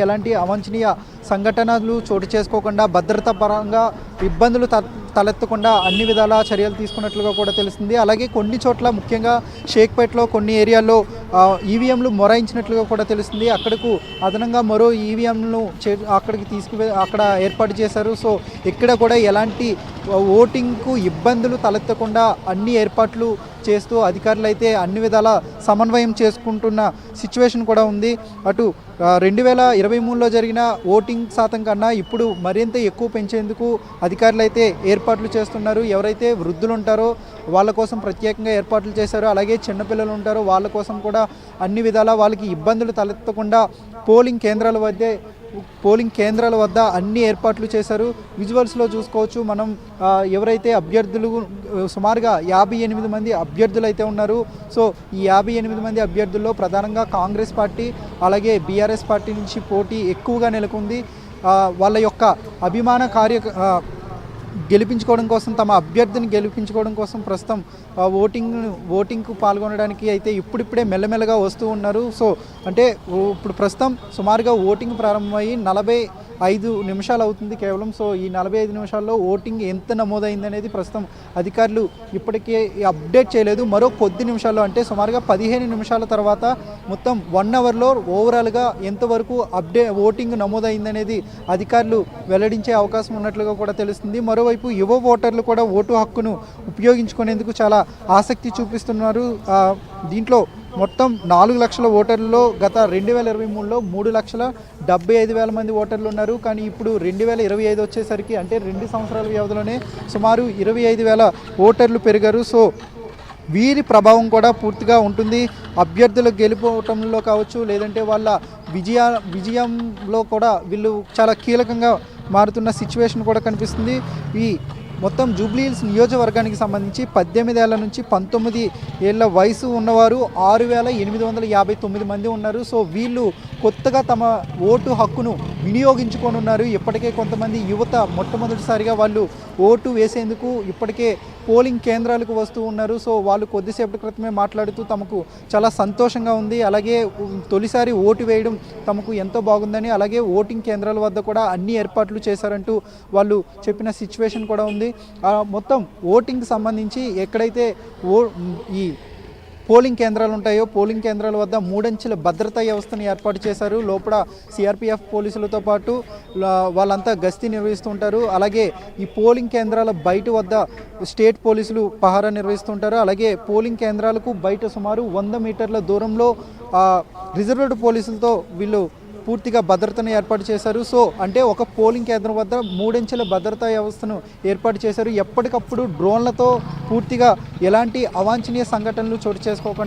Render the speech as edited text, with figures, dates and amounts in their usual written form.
ఎలాంటి అవాంఛనీయ సంఘటనలు చోటు చేసుకోకుండా భద్రతా పరంగా ఇబ్బందులు తలెత్తకుండా అన్ని విధాల చర్యలు తీసుకున్నట్లుగా కూడా తెలుస్తుంది. అలాగే కొన్ని చోట్ల ముఖ్యంగా షేక్‌పేట్‌లో కొన్ని ఏరియాల్లో ఈవీఎంలు మొరాయించినట్లుగా కూడా తెలుస్తుంది. అక్కడకు అదనంగా మరో ఈవీఎంలను అక్కడికి అక్కడ ఏర్పాటు చేశారు. సో ఇక్కడ కూడా ఎలాంటి ఓటింగ్‌కు ఇబ్బందులు తలెత్తకుండా అన్ని ఏర్పాట్లు చేస్తూ అధికారులైతే అన్ని విధాల సమన్వయం చేసుకుంటున్న సిచ్యువేషన్ కూడా ఉంది. అటు 2023లో జరిగిన ఓటింగ్ శాతం కన్నా ఇప్పుడు మరింత ఎక్కువ పెంచేందుకు అధికారులైతే ఏర్పాట్లు చేస్తున్నారు. ఎవరైతే వృద్ధులు ఉంటారో వాళ్ళ కోసం ప్రత్యేకంగా ఏర్పాట్లు చేశారు. అలాగే చిన్నపిల్లలు ఉంటారో వాళ్ళ కోసం కూడా అన్ని విధాలా వాళ్ళకి ఇబ్బందులు తలెత్తకుండా పోలింగ్ కేంద్రాల వద్ద అన్ని ఏర్పాట్లు చేశారు. విజువల్స్లో చూసుకోవచ్చు మనం. ఎవరైతే అభ్యర్థులు సుమారుగా 58 మంది అభ్యర్థులు అయితే ఉన్నారు. సో ఈ 58 మంది అభ్యర్థుల్లో ప్రధానంగా కాంగ్రెస్ పార్టీ అలాగే బీఆర్ఎస్ పార్టీ నుంచి పోటీ ఎక్కువగా నెలకొంది. వాళ్ళ యొక్క అభిమాన గెలిపించుకోవడం కోసం, తమ అభ్యర్థిని గెలిపించుకోవడం కోసం ప్రస్తుతం ఓటింగ్కు పాల్గొనడానికి అయితే ఇప్పుడిప్పుడే మెల్లమెల్లగా వస్తూ ఉన్నారు. సో అంటే ఇప్పుడు ప్రస్తుతం సుమారుగా ఓటింగ్ ప్రారంభమయ్యి 45 నిమిషాలు అవుతుంది కేవలం. సో ఈ 45 నిమిషాల్లో ఓటింగ్ ఎంత నమోదైంది అనేది ప్రస్తుతం అధికారులు ఇప్పటికే అప్డేట్ చేయలేదు. మరో కొద్ది నిమిషాల్లో అంటే సుమారుగా 15 నిమిషాల తర్వాత మొత్తం 1 అవర్లో ఓవరాల్గా ఎంతవరకు ఓటింగ్ నమోదైందనేది అధికారులు వెల్లడించే అవకాశం ఉన్నట్లుగా కూడా తెలుస్తుంది. మరోవైపు యువ ఓటర్లు కూడా ఓటు హక్కును ఉపయోగించుకునేందుకు చాలా ఆసక్తి చూపిస్తున్నారు. దీంట్లో మొత్తం 4 లక్షల ఓటర్లలో గత 2023లో 3,75,000 మంది ఓటర్లు ఉన్నారు. కానీ ఇప్పుడు 2025 వచ్చేసరికి అంటే 2 సంవత్సరాల వ్యవధిలోనే సుమారు 25,000 ఓటర్లు పెరిగారు. సో వీరి ప్రభావం కూడా పూర్తిగా ఉంటుంది. అభ్యర్థులు గెలుపోవటంలో కావచ్చు, లేదంటే వాళ్ళ విజయంలో కూడా వీళ్ళు చాలా కీలకంగా మారుతున్న సిచ్యువేషన్ కూడా కనిపిస్తుంది. ఈ మొత్తం జూబ్లీహిల్స్ నియోజకవర్గానికి సంబంధించి 18 ఏళ్ల నుంచి 19 ఏళ్ల వయసు ఉన్నవారు 6,859 మంది ఉన్నారు. సో వీళ్ళు కొత్తగా తమ ఓటు హక్కును వినియోగించుకొని ఉన్నారు. ఇప్పటికే కొంతమంది యువత మొట్టమొదటిసారిగా వాళ్ళు ఓటు వేసేందుకు ఇప్పటికే పోలింగ్ కేంద్రాలకు వస్తూ ఉన్నారు. సో వాళ్ళు కొద్దిసేపటి క్రితమే మాట్లాడుతూ తమకు చాలా సంతోషంగా ఉంది, అలాగే తొలిసారి ఓటు వేయడం తమకు ఎంతో బాగుందని, అలాగే ఓటింగ్ కేంద్రాల వద్ద కూడా అన్ని ఏర్పాట్లు చేశారంటూ వాళ్ళు చెప్పిన సిచ్యువేషన్ కూడా ఉంది. మొత్తం ఓటింగ్కి సంబంధించి ఎక్కడైతే ఈ పోలింగ్ కేంద్రాలు ఉంటాయో పోలింగ్ కేంద్రాల వద్ద 3 అంచెల భద్రతా వ్యవస్థను ఏర్పాటు చేశారు. లోపల సిఆర్పిఎఫ్ పోలీసులతో పాటు వాళ్ళంతా గస్తీ నిర్వహిస్తుంటారు. అలాగే ఈ పోలింగ్ కేంద్రాల బయట వద్ద స్టేట్ పోలీసులు పహారా నిర్వహిస్తుంటారు. అలాగే పోలింగ్ కేంద్రాలకు బయట సుమారు 100 మీటర్ల దూరంలో రిజర్వ్డ్ పోలీసులతో వీళ్ళు పూర్తిగా భద్రతను ఏర్పాటు చేశారు. సో అంటే ఒక పోలింగ్ కేంద్రం వద్ద 3 అంచెల భద్రతా వ్యవస్థను ఏర్పాటు చేశారు. ఎప్పటికప్పుడు డ్రోన్లతో పూర్తిగా ఎలాంటి అవాంఛనీయ సంఘటనలు చోటు చేసుకోకుండా